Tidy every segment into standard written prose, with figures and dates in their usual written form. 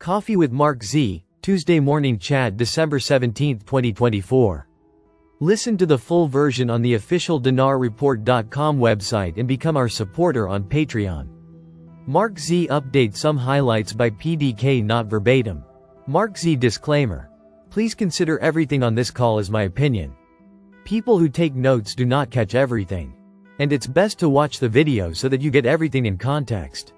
Coffee with MarkZ, Tuesday Morning Chat December 17, 2024. Listen to the full version on the official dinarreport.com website and become our supporter on Patreon. MarkZ update some highlights by PDK not verbatim. MarkZ disclaimer. Please consider everything on this call as my opinion. People who take notes do not catch everything. And it's best to watch the video so that you get everything in context.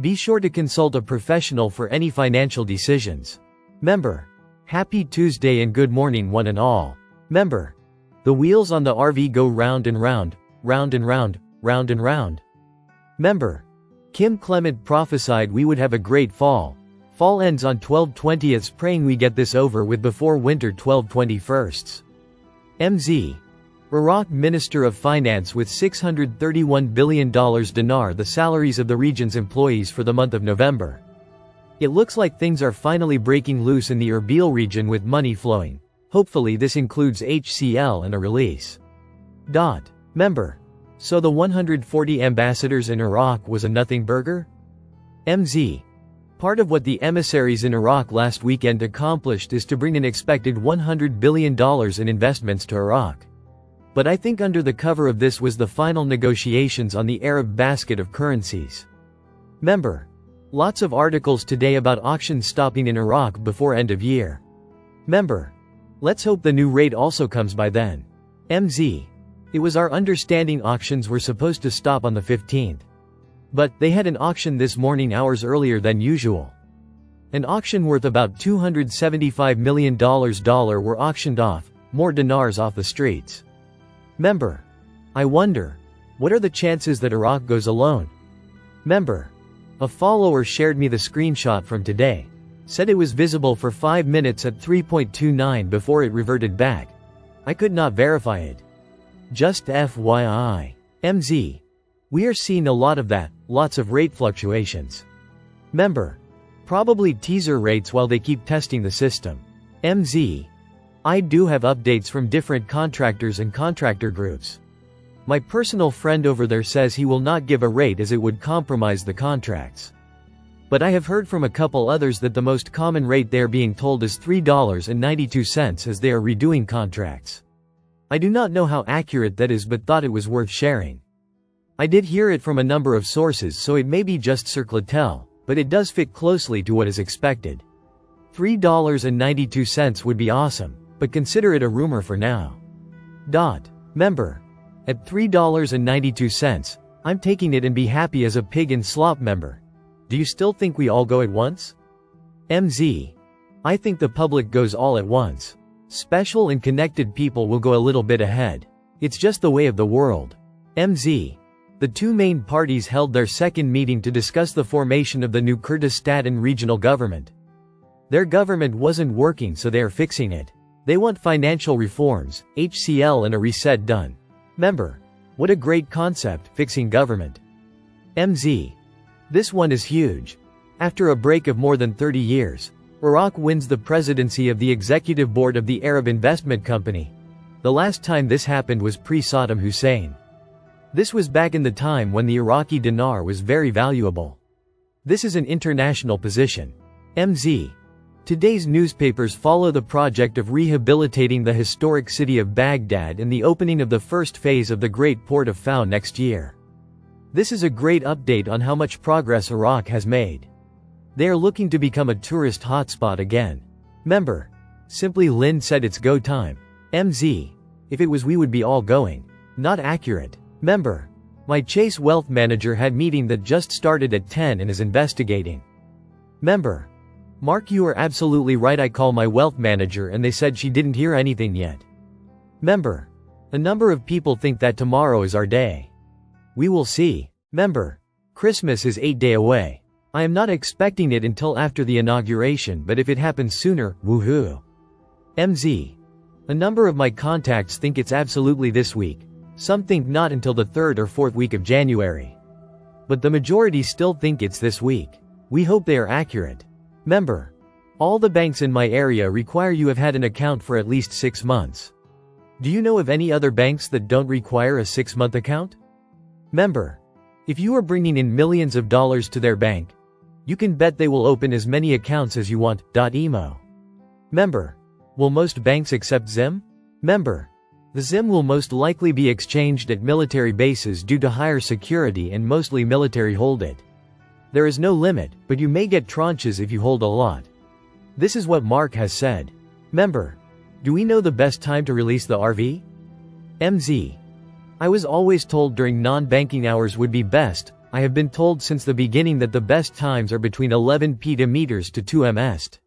Be sure to consult a professional for any financial decisions. Member. Happy Tuesday and good morning one and all. Member. The wheels on the RV go round and round, round and round, round and round. Member. Kim Clement prophesied we would have a great fall. Fall ends on 12/20, praying we get this over with before winter 12/21. MZ. Iraq Minister of Finance with $631 billion dinar the salaries of the region's employees for the month of November. It looks like things are finally breaking loose in the Erbil region with money flowing. Hopefully this includes HCL and a release. Member. So the 140 ambassadors in Iraq was a nothing burger? MZ. Part of what the emissaries in Iraq last weekend accomplished is to bring an expected $100 billion in investments to Iraq. But I think under the cover of this was the final negotiations on the Arab basket of currencies. Member. Lots of articles today about auctions stopping in Iraq before end of year. Member. Let's hope the new rate also comes by then. MZ. It was our understanding auctions were supposed to stop on the 15th. But they had an auction this morning hours earlier than usual. An auction worth about $275 million were auctioned off, more dinars off the streets. Member. I wonder, what are the chances that Iraq goes alone? Member. A follower shared me the screenshot from today. Said it was visible for 5 minutes at 3.29 before it reverted back. I could not verify it. Just FYI. MZ. We are seeing a lot of that, lots of rate fluctuations. Member. Probably teaser rates while they keep testing the system. MZ. I do have updates from different contractors and contractor groups. My personal friend over there says he will not give a rate as it would compromise the contracts. But I have heard from a couple others that the most common rate they are being told is $3.92 as they are redoing contracts. I do not know how accurate that is but thought it was worth sharing. I did hear it from a number of sources so it may be just circletell, but it does fit closely to what is expected. $3.92 would be awesome, but consider it a rumor for now. Member. At $3.92, I'm taking it and be happy as a pig in slop member. Do you still think we all go at once? MZ. I think the public goes all at once. Special and connected people will go a little bit ahead. It's just the way of the world. MZ. The two main parties held their second meeting to discuss the formation of the new Kurdistan regional government. Their government wasn't working so they are fixing it. They want financial reforms, HCL and a reset done. Member. What a great concept, fixing government. MZ. This one is huge. After a break of more than 30 years, Iraq wins the presidency of the executive board of the Arab Investment Company. The last time this happened was pre-Saddam Hussein. This was back in the time when the Iraqi dinar was very valuable. This is an international position. MZ. Today's newspapers follow the project of rehabilitating the historic city of Baghdad and the opening of the first phase of the Great Port of Fao next year. This is a great update on how much progress Iraq has made. They are looking to become a tourist hotspot again. Member. Simply Lynn said it's go time. MZ. If it was we would be all going. Not accurate. Member. My Chase Wealth Manager had meeting that just started at 10 and is investigating. Member. Mark, you are absolutely right. I call my wealth manager and they said she didn't hear anything yet. Member. A number of people think that tomorrow is our day. We will see. Member. Christmas is 8 days away. I am not expecting it until after the inauguration, but if it happens sooner, woohoo. MZ. A number of my contacts think it's absolutely this week. Some think not until the 3rd or 4th week of January. But the majority still think it's this week. We hope they are accurate. Member. All the banks in my area require you have had an account for at least 6 months. Do you know of any other banks that don't require a 6-month account? Member. If you are bringing in millions of dollars to their bank, You can bet they will open as many accounts as you want. Emo. Member. Will most banks accept ZIM? Member. The ZIM will most likely be exchanged at military bases due to higher security and mostly military hold it. There is no limit, but you may get tranches if you hold a lot. This is what Mark has said. Member. Do we know the best time to release the RV? MZ. I was always told during non-banking hours would be best. I have been told since the beginning that the best times are between 11 p.m. to 2 m.st.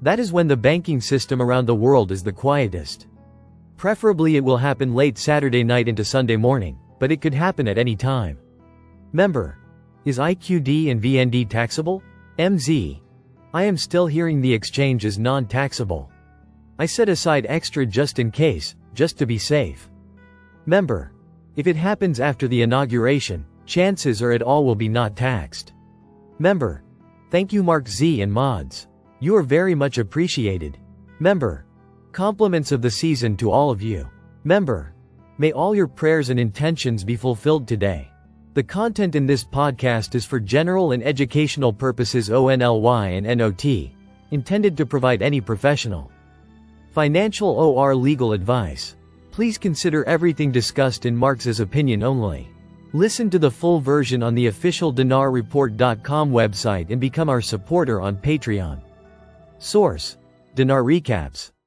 That is when the banking system around the world is the quietest. Preferably it will happen late Saturday night into Sunday morning, but it could happen at any time. Member. Is IQD and VND taxable? MZ. I am still hearing the exchange is non-taxable. I set aside extra just in case, just to be safe. Member. If it happens after the inauguration, chances are it all will be not taxed. Member. Thank you MarkZ and mods. You are very much appreciated. Member. Compliments of the season to all of you. Member. May all your prayers and intentions be fulfilled today. The content in this podcast is for general and educational purposes only and not intended to provide any professional, financial or legal advice. Please consider everything discussed in MarkZ's opinion only. Listen to the full version on the official dinarreport.com website and become our supporter on Patreon. Source: Dinar Recaps.